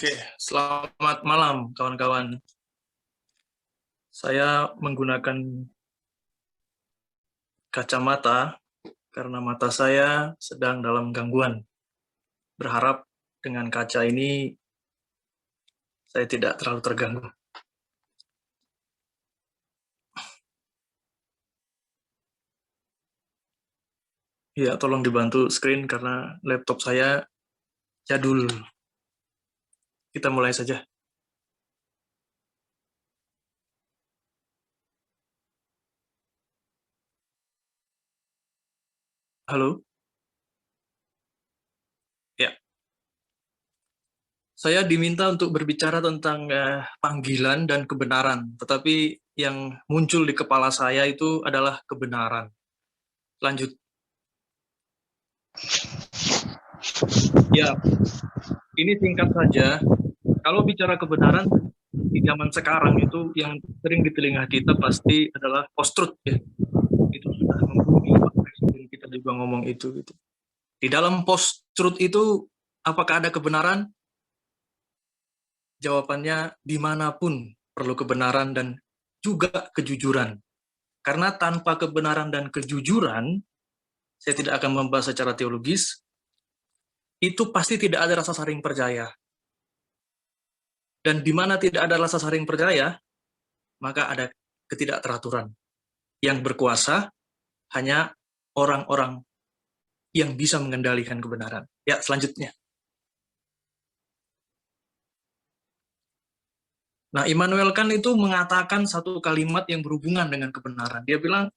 Oke, selamat malam kawan-kawan. Saya menggunakan kacamata karena mata saya sedang dalam gangguan. Berharap dengan kaca ini saya tidak terlalu terganggu. Ya, tolong dibantu screen karena laptop saya jadul. Kita mulai saja. Halo? Ya. Saya diminta untuk berbicara tentang panggilan dan kebenaran, tetapi yang muncul di kepala saya itu adalah kebenaran. Lanjut. Ya, ini singkat saja. Kalau bicara kebenaran, di zaman sekarang itu yang sering di telinga kita pasti adalah post-truth ya. Itu sudah membumi, Pak Presiden kita juga ngomong itu gitu. Di dalam post-truth itu apakah ada kebenaran? Jawabannya dimanapun perlu kebenaran dan juga kejujuran. Karena tanpa kebenaran dan kejujuran, saya tidak akan membahas secara teologis, itu pasti tidak ada rasa saling percaya. Dan di mana tidak ada rasa saling percaya, maka ada ketidakteraturan. Yang berkuasa hanya orang-orang yang bisa mengendalikan kebenaran. Ya, selanjutnya. Nah, Immanuel Kant itu mengatakan satu kalimat yang berhubungan dengan kebenaran. Dia bilang,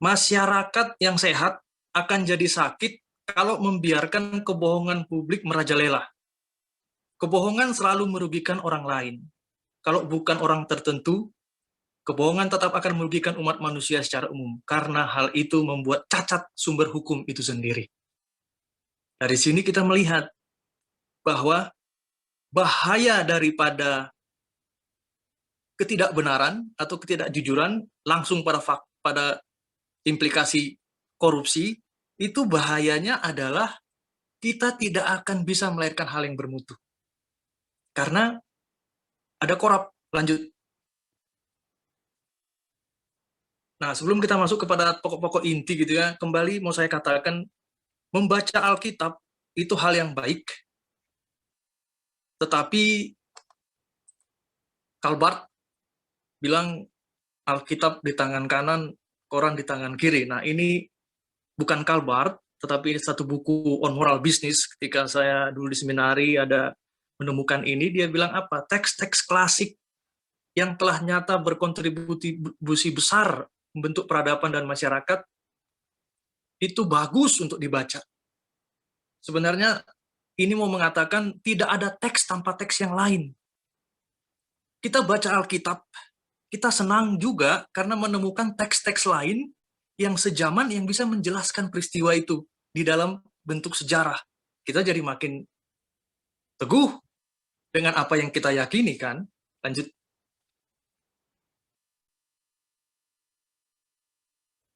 masyarakat yang sehat akan jadi sakit kalau membiarkan kebohongan publik merajalela. Kebohongan selalu merugikan orang lain. Kalau bukan orang tertentu, kebohongan tetap akan merugikan umat manusia secara umum, karena hal itu membuat cacat sumber hukum itu sendiri. Dari sini kita melihat bahwa bahaya daripada ketidakbenaran atau ketidakjujuran langsung pada implikasi korupsi, itu bahayanya adalah kita tidak akan bisa melahirkan hal yang bermutu. Karena ada korup. Lanjut. Nah, sebelum kita masuk kepada pokok-pokok inti gitu ya, kembali mau saya katakan, membaca Alkitab itu hal yang baik, tetapi Calvert bilang Alkitab di tangan kanan, Quran di tangan kiri. Nah, ini bukan Calvert, tetapi satu buku on moral business. Ketika saya dulu di seminari ada menemukan ini, dia bilang apa? Teks-teks klasik yang telah nyata berkontribusi besar membentuk peradaban dan masyarakat, itu bagus untuk dibaca. Sebenarnya ini mau mengatakan tidak ada teks tanpa teks yang lain. Kita baca Alkitab, kita senang juga karena menemukan teks-teks lain yang sejaman yang bisa menjelaskan peristiwa itu di dalam bentuk sejarah. Kita jadi makin teguh dengan apa yang kita yakini kan. Lanjut.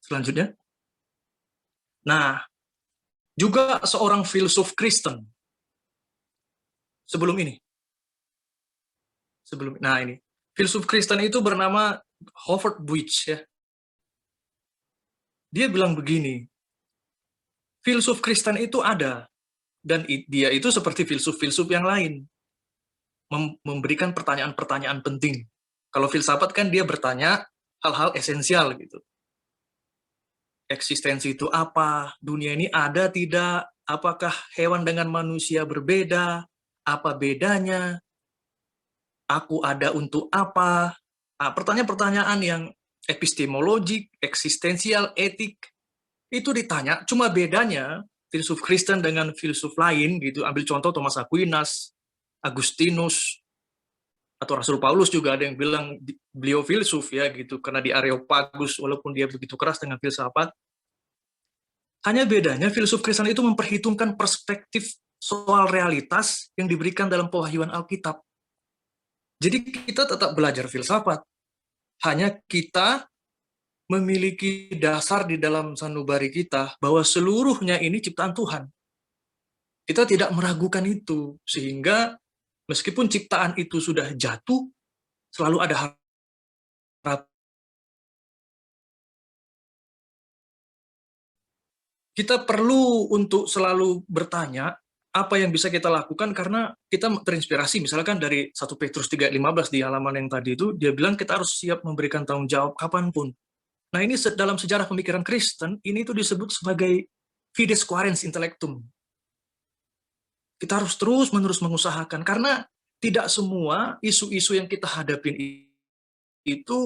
Selanjutnya. Nah, juga seorang filsuf Kristen sebelum ini. Nah ini. Filsuf Kristen itu bernama Howard Buich ya. Dia bilang begini, filsuf Kristen itu ada, dan dia itu seperti filsuf-filsuf yang lain, memberikan pertanyaan-pertanyaan penting. Kalau filsafat kan dia bertanya hal-hal esensial gitu. Eksistensi itu apa? Dunia ini ada tidak? Apakah hewan dengan manusia berbeda? Apa bedanya? Aku ada untuk apa? Nah, pertanyaan-pertanyaan yang epistemologik, eksistensial, etik, itu ditanya. Cuma bedanya filsuf Kristen dengan filsuf lain gitu. Ambil contoh Thomas Aquinas, Agustinus, atau Rasul Paulus juga ada yang bilang beliau filsuf ya gitu, karena di Areopagus walaupun dia begitu keras dengan filsafat. Hanya bedanya filsuf Kristen itu memperhitungkan perspektif soal realitas yang diberikan dalam pewahyuan Alkitab. Jadi kita tetap belajar filsafat, hanya kita memiliki dasar di dalam sanubari kita bahwa seluruhnya ini ciptaan Tuhan. Kita tidak meragukan itu, sehingga Meskipun ciptaan itu sudah jatuh, selalu ada harapan. Kita perlu untuk selalu bertanya apa yang bisa kita lakukan karena kita terinspirasi misalkan dari 1 Petrus 3:15 di halaman yang tadi itu dia bilang kita harus siap memberikan tanggung jawab kapanpun. Nah ini dalam sejarah pemikiran Kristen ini itu disebut sebagai fides quaerens intellectum. Kita harus terus-menerus mengusahakan karena tidak semua isu-isu yang kita hadapin itu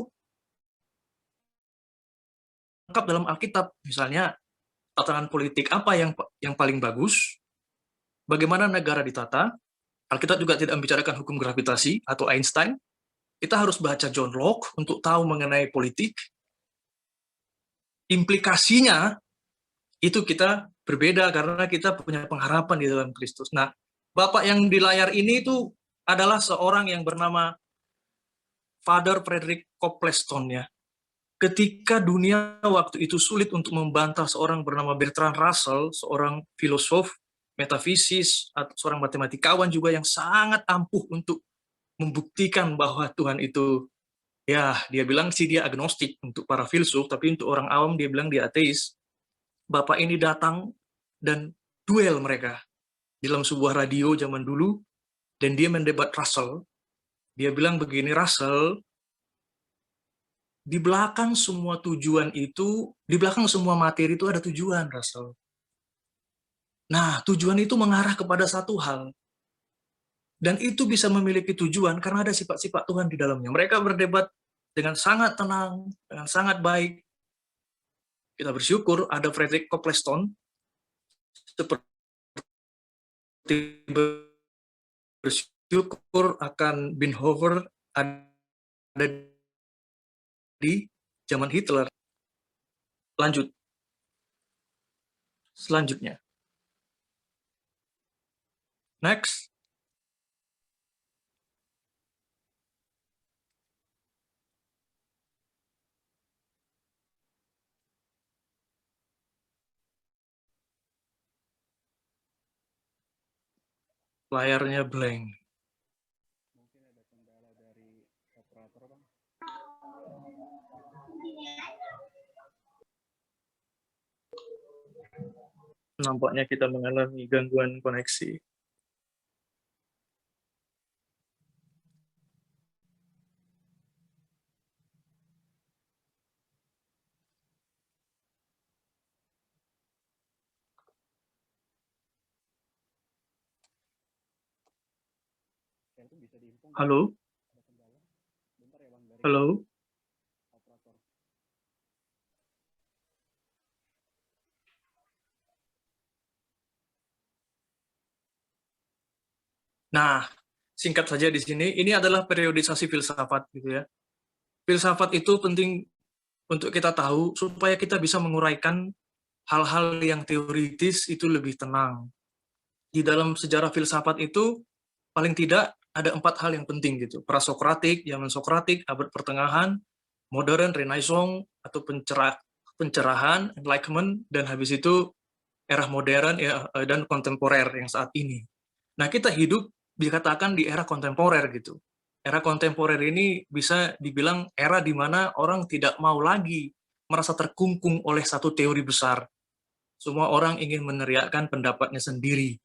lengkap dalam Alkitab. Misalnya tatanan politik apa yang paling bagus, bagaimana negara ditata. Alkitab juga tidak membicarakan hukum gravitasi atau Einstein. Kita harus baca John Locke untuk tahu mengenai politik. Implikasinya itu kita berbeda karena kita punya pengharapan di dalam Kristus. Nah, Bapak yang di layar ini itu adalah seorang yang bernama Father Frederick Copleston ya. Ketika dunia waktu itu sulit untuk membantah seorang bernama Bertrand Russell, seorang filosof, metafisis, atau seorang matematikawan juga yang sangat ampuh untuk membuktikan bahwa Tuhan itu, ya dia bilang sih dia agnostik untuk para filsuf, tapi untuk orang awam dia bilang dia ateis. Bapak ini datang dan duel mereka dalam sebuah radio zaman dulu, dan dia mendebat Russell. Dia bilang begini, Russell, di belakang semua tujuan itu, di belakang semua materi itu ada tujuan, Russell. Nah, tujuan itu mengarah kepada satu hal. Dan itu bisa memiliki tujuan karena ada sifat-sifat Tuhan di dalamnya. Mereka berdebat dengan sangat tenang, dengan sangat baik. Kita bersyukur ada Frederick Copleston, seperti bersyukur akan Binhofer ada di zaman Hitler. Lanjut. Selanjutnya. Next. Layarnya blank. Nampaknya kita mengalami gangguan koneksi. Halo? Halo? Nah, singkat saja di sini, ini adalah periodisasi filsafat gitu ya. Filsafat itu penting untuk kita tahu supaya kita bisa menguraikan hal-hal yang teoritis itu lebih tenang. Di dalam sejarah filsafat itu paling tidak ada 4 hal yang penting gitu. Prasokratik, zaman Sokratik, abad pertengahan, modern, renaissance atau pencerahan, enlightenment, dan habis itu era modern ya, dan kontemporer yang saat ini. Nah, kita hidup dikatakan di era kontemporer gitu. Era kontemporer ini bisa dibilang era di mana orang tidak mau lagi merasa terkungkung oleh satu teori besar. Semua orang ingin meneriakkan pendapatnya sendiri.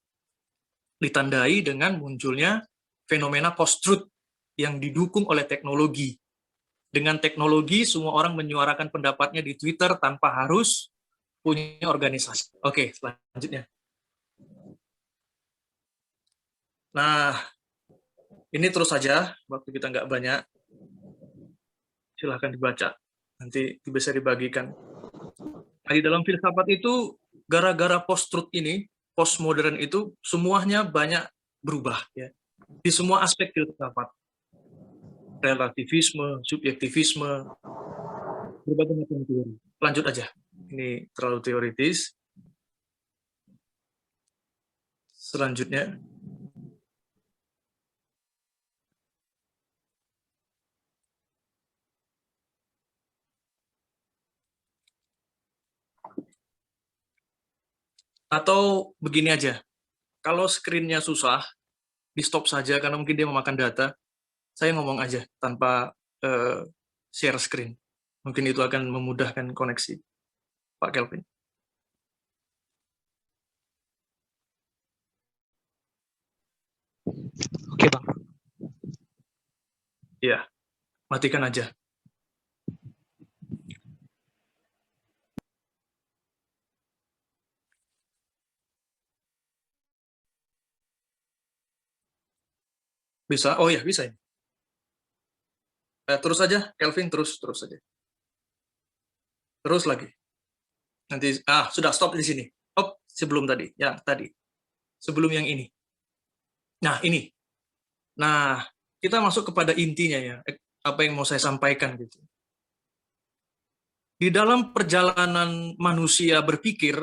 Ditandai dengan munculnya fenomena post-truth yang didukung oleh teknologi. Dengan teknologi, semua orang menyuarakan pendapatnya di Twitter tanpa harus punya organisasi. Oke, selanjutnya. Nah, ini terus saja, waktu kita nggak banyak. Silahkan dibaca, nanti bisa dibagikan. Nah, di dalam filsafat itu, gara-gara post-truth ini, postmodern itu, semuanya banyak berubah. Ya. Di semua aspek filsafat. Relativisme, subjektivisme, berbagai macam teori. Lanjut aja, ini terlalu teoritis. Selanjutnya. Atau begini aja, kalau screen-nya susah, di stop saja karena mungkin dia memakan data. Saya ngomong aja tanpa share screen. Mungkin itu akan memudahkan koneksi, Pak Kelvin. Oke, Bang. Ya, matikan aja. Bisa? Oh ya, bisa. Terus aja, Kelvin, terus aja. Terus lagi. Nanti, sudah stop di sini. Sebelum tadi, sebelum yang ini. Nah, ini. Nah, kita masuk kepada intinya ya, apa yang mau saya sampaikan gitu. Di dalam perjalanan manusia berpikir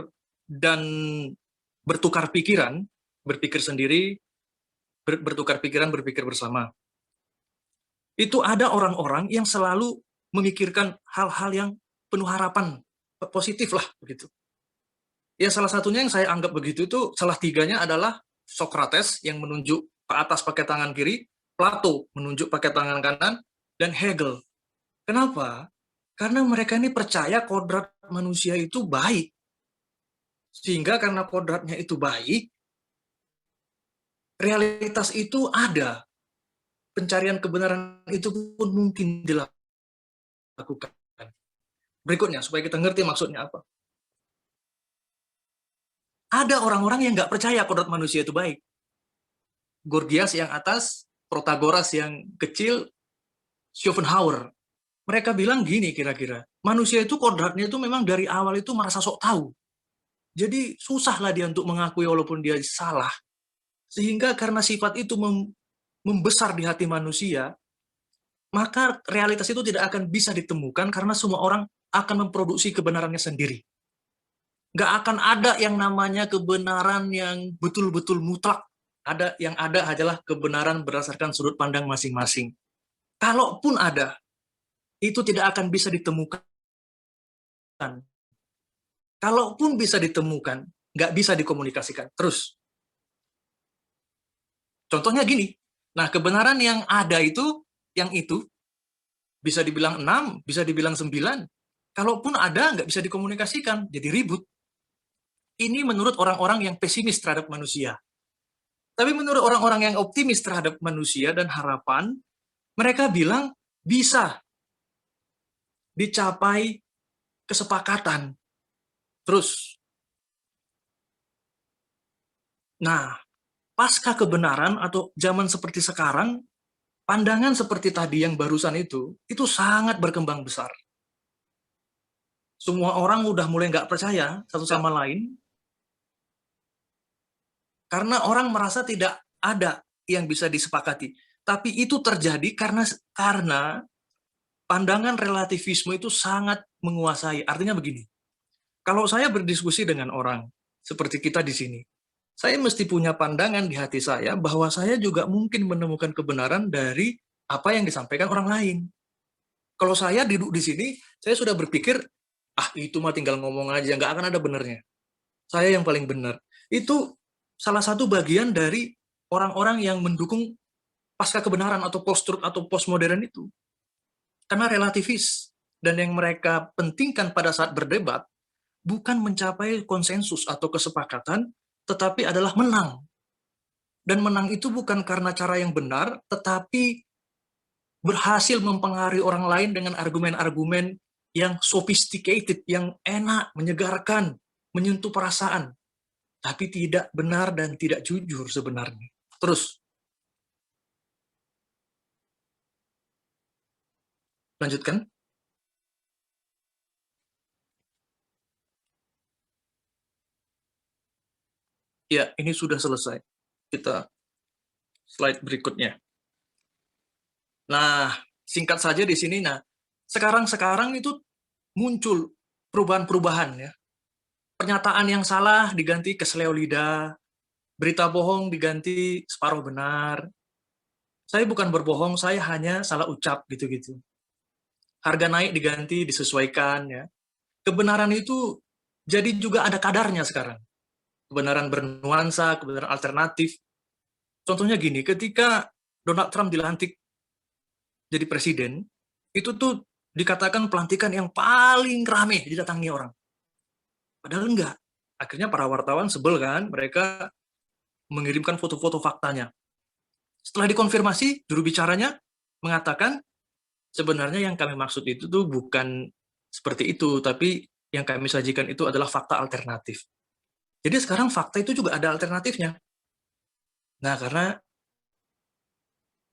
dan bertukar pikiran, berpikir sendiri, bertukar pikiran, berpikir bersama. Itu ada orang-orang yang selalu memikirkan hal-hal yang penuh harapan, positif lah begitu. Ya salah satunya yang saya anggap begitu itu salah tiganya adalah Socrates yang menunjuk ke atas pakai tangan kiri, Plato menunjuk pakai tangan kanan, dan Hegel. Kenapa? Karena mereka ini percaya kodrat manusia itu baik. Sehingga karena kodratnya itu baik, realitas itu ada. Pencarian kebenaran itu pun mungkin dilakukan. Berikutnya, supaya kita ngerti maksudnya apa. Ada orang-orang yang nggak percaya kodrat manusia itu baik. Gorgias yang atas, Protagoras yang kecil, Schopenhauer. Mereka bilang gini kira-kira, manusia itu kodratnya itu memang dari awal itu merasa sok tahu. Jadi susah lah dia untuk mengakui walaupun dia salah. Sehingga karena sifat itu membesar di hati manusia, maka realitas itu tidak akan bisa ditemukan karena semua orang akan memproduksi kebenarannya sendiri. Nggak akan ada yang namanya kebenaran yang betul-betul mutlak. Yang ada adalah kebenaran berdasarkan sudut pandang masing-masing. Kalaupun ada, itu tidak akan bisa ditemukan. Kalaupun bisa ditemukan, nggak bisa dikomunikasikan. Terus, contohnya gini, nah kebenaran yang ada itu, yang itu, bisa dibilang 6, bisa dibilang 9. Kalaupun ada, nggak bisa dikomunikasikan, jadi ribut. Ini menurut orang-orang yang pesimis terhadap manusia. Tapi menurut orang-orang yang optimis terhadap manusia dan harapan, mereka bilang bisa dicapai kesepakatan. Terus, nah, pasca kebenaran atau zaman seperti sekarang, pandangan seperti tadi yang barusan itu sangat berkembang besar. Semua orang udah mulai nggak percaya satu sama lain, karena orang merasa tidak ada yang bisa disepakati. Tapi itu terjadi karena pandangan relativisme itu sangat menguasai. Artinya begini, kalau saya berdiskusi dengan orang seperti kita di sini, saya mesti punya pandangan di hati saya bahwa saya juga mungkin menemukan kebenaran dari apa yang disampaikan orang lain. Kalau saya duduk di sini, saya sudah berpikir, itu mah tinggal ngomong aja, nggak akan ada benernya. Saya yang paling benar. Itu salah satu bagian dari orang-orang yang mendukung pasca kebenaran atau post-truth atau postmodern itu. Karena relativis. Dan yang mereka pentingkan pada saat berdebat, bukan mencapai konsensus atau kesepakatan, tetapi adalah menang. Dan menang itu bukan karena cara yang benar, tetapi berhasil mempengaruhi orang lain dengan argumen-argumen yang sophisticated, yang enak, menyegarkan, menyentuh perasaan. Tapi tidak benar dan tidak jujur sebenarnya. Terus, lanjutkan. Ya, ini sudah selesai. Kita slide berikutnya. Nah, singkat saja di sini. Nah, sekarang itu muncul perubahan-perubahan ya. Pernyataan yang salah diganti kesleo lidah, berita bohong diganti separuh benar. Saya bukan berbohong, saya hanya salah ucap gitu-gitu. Harga naik diganti disesuaikan ya. Kebenaran itu jadi juga ada kadarnya sekarang. Kebenaran bernuansa, kebenaran alternatif. Contohnya gini, ketika Donald Trump dilantik jadi presiden, itu tuh dikatakan pelantikan yang paling rame didatangi orang. Padahal enggak. Akhirnya para wartawan sebel kan, mereka mengirimkan foto-foto faktanya. Setelah dikonfirmasi, juru bicaranya mengatakan, sebenarnya yang kami maksud itu tuh bukan seperti itu, tapi yang kami sajikan itu adalah fakta alternatif. Jadi sekarang fakta itu juga ada alternatifnya. Nah, karena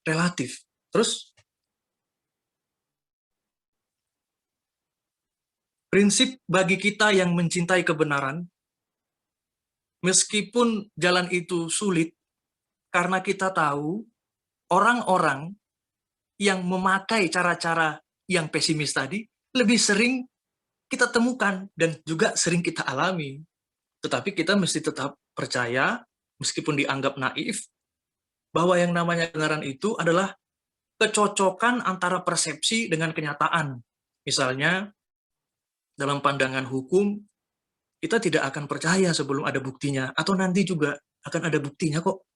relatif. Terus, prinsip bagi kita yang mencintai kebenaran, meskipun jalan itu sulit, karena kita tahu orang-orang yang memakai cara-cara yang pesimis tadi, lebih sering kita temukan dan juga sering kita alami. Tetapi kita mesti tetap percaya, meskipun dianggap naif, bahwa yang namanya kebenaran itu adalah kecocokan antara persepsi dengan kenyataan. Misalnya, dalam pandangan hukum, kita tidak akan percaya sebelum ada buktinya, atau nanti juga akan ada buktinya kok.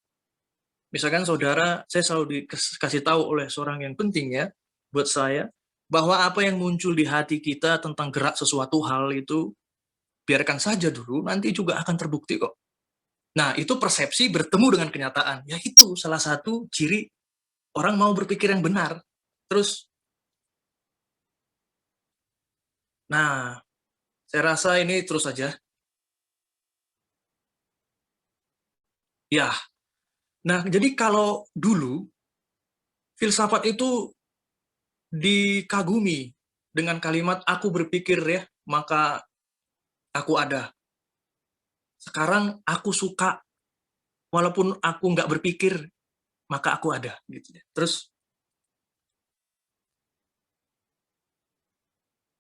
Misalkan saudara, saya selalu dikasih tahu oleh seorang yang penting ya, buat saya, bahwa apa yang muncul di hati kita tentang gerak sesuatu hal itu, biarkan saja dulu, nanti juga akan terbukti kok. Nah, itu persepsi bertemu dengan kenyataan. Ya itu salah satu ciri orang mau berpikir yang benar. Terus, nah, saya rasa ini terus saja. Ya, nah jadi kalau dulu, filsafat itu dikagumi dengan kalimat aku berpikir ya, maka aku ada. Sekarang aku suka, walaupun aku nggak berpikir, maka aku ada. Gitu. Terus,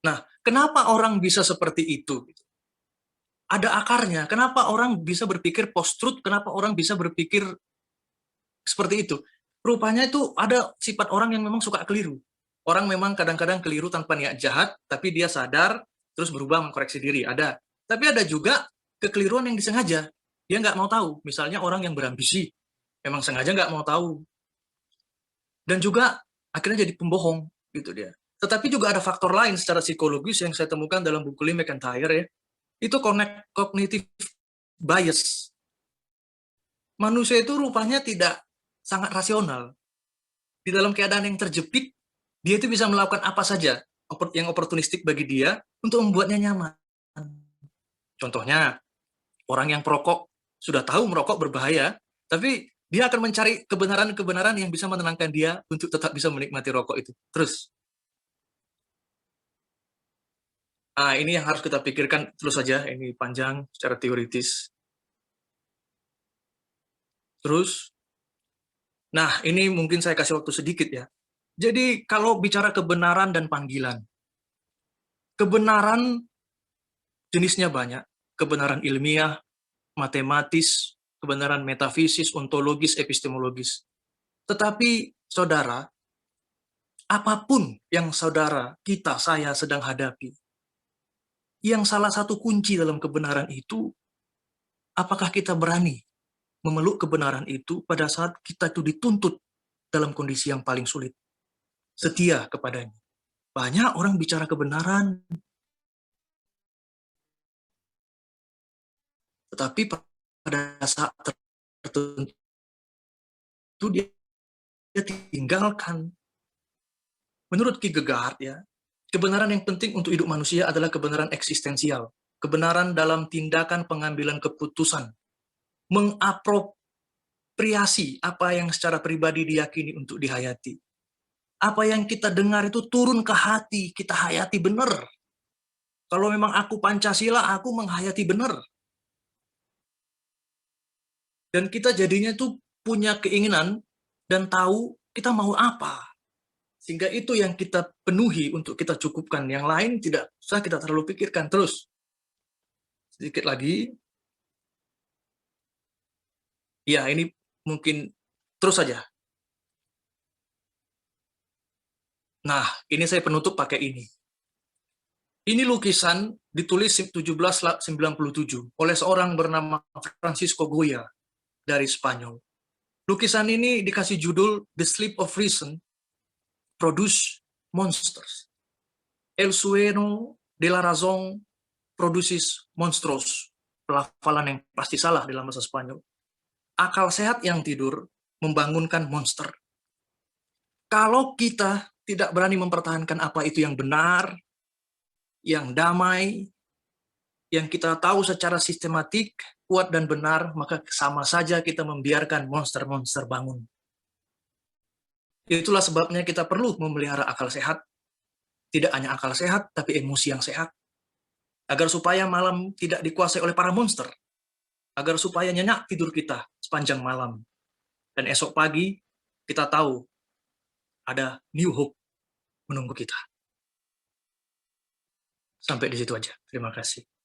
nah, kenapa orang bisa seperti itu? Ada akarnya. Kenapa orang bisa berpikir post-truth? Kenapa orang bisa berpikir seperti itu? Rupanya itu ada sifat orang yang memang suka keliru. Orang memang kadang-kadang keliru tanpa niat jahat, tapi dia sadar, terus berubah mengkoreksi diri. Ada. Tapi ada juga kekeliruan yang disengaja. Dia nggak mau tahu. Misalnya orang yang berambisi, memang sengaja nggak mau tahu. Dan juga akhirnya jadi pembohong. Gitu dia. Tetapi juga ada faktor lain secara psikologis yang saya temukan dalam buku Lee McEntire ya. Itu cognitive bias. Manusia itu rupanya tidak sangat rasional. Di dalam keadaan yang terjepit, dia itu bisa melakukan apa saja yang oportunistik bagi dia untuk membuatnya nyaman. Contohnya, orang yang perokok sudah tahu merokok berbahaya, tapi dia akan mencari kebenaran-kebenaran yang bisa menenangkan dia untuk tetap bisa menikmati rokok itu. Terus, nah ini yang harus kita pikirkan terus saja, ini panjang secara teoritis. Terus, nah ini mungkin saya kasih waktu sedikit ya. Jadi kalau bicara kebenaran dan panggilan, kebenaran jenisnya banyak. Kebenaran ilmiah, matematis, kebenaran metafisis, ontologis, epistemologis. Tetapi, saudara, apapun yang saudara, kita, saya sedang hadapi, yang salah satu kunci dalam kebenaran itu, apakah kita berani memeluk kebenaran itu pada saat kita itu dituntut dalam kondisi yang paling sulit? Setia kepadanya. Banyak orang bicara kebenaran, tetapi pada saat tertentu dia tinggalkan. Menurut Kierkegaard ya, kebenaran yang penting untuk hidup manusia adalah kebenaran eksistensial, kebenaran dalam tindakan pengambilan keputusan, mengapropriasi apa yang secara pribadi diyakini untuk dihayati. Apa yang kita dengar itu turun ke hati, kita hayati benar. Kalau memang aku Pancasila, aku menghayati benar. Dan kita jadinya tuh punya keinginan dan tahu kita mau apa. Sehingga itu yang kita penuhi untuk kita cukupkan. Yang lain tidak usah kita terlalu pikirkan. Terus, sedikit lagi. Ya, ini mungkin terus saja. Nah, ini saya penutup pakai ini. Ini lukisan ditulis 1797 oleh seorang bernama Francisco Goya dari Spanyol. Lukisan ini dikasih judul The Sleep of Reason Produce Monsters. El sueño de la razón produces monstruos. Pelafalan yang pasti salah dalam bahasa Spanyol. Akal sehat yang tidur membangunkan monster. Kalau kita tidak berani mempertahankan apa itu yang benar, yang damai, yang kita tahu secara sistematik, kuat dan benar, maka sama saja kita membiarkan monster-monster bangun. Itulah sebabnya kita perlu memelihara akal sehat. Tidak hanya akal sehat, tapi emosi yang sehat. Agar supaya malam tidak dikuasai oleh para monster. Agar supaya nyenyak tidur kita sepanjang malam. Dan esok pagi kita tahu ada new hope menunggu kita. Sampai di situ aja. Terima kasih.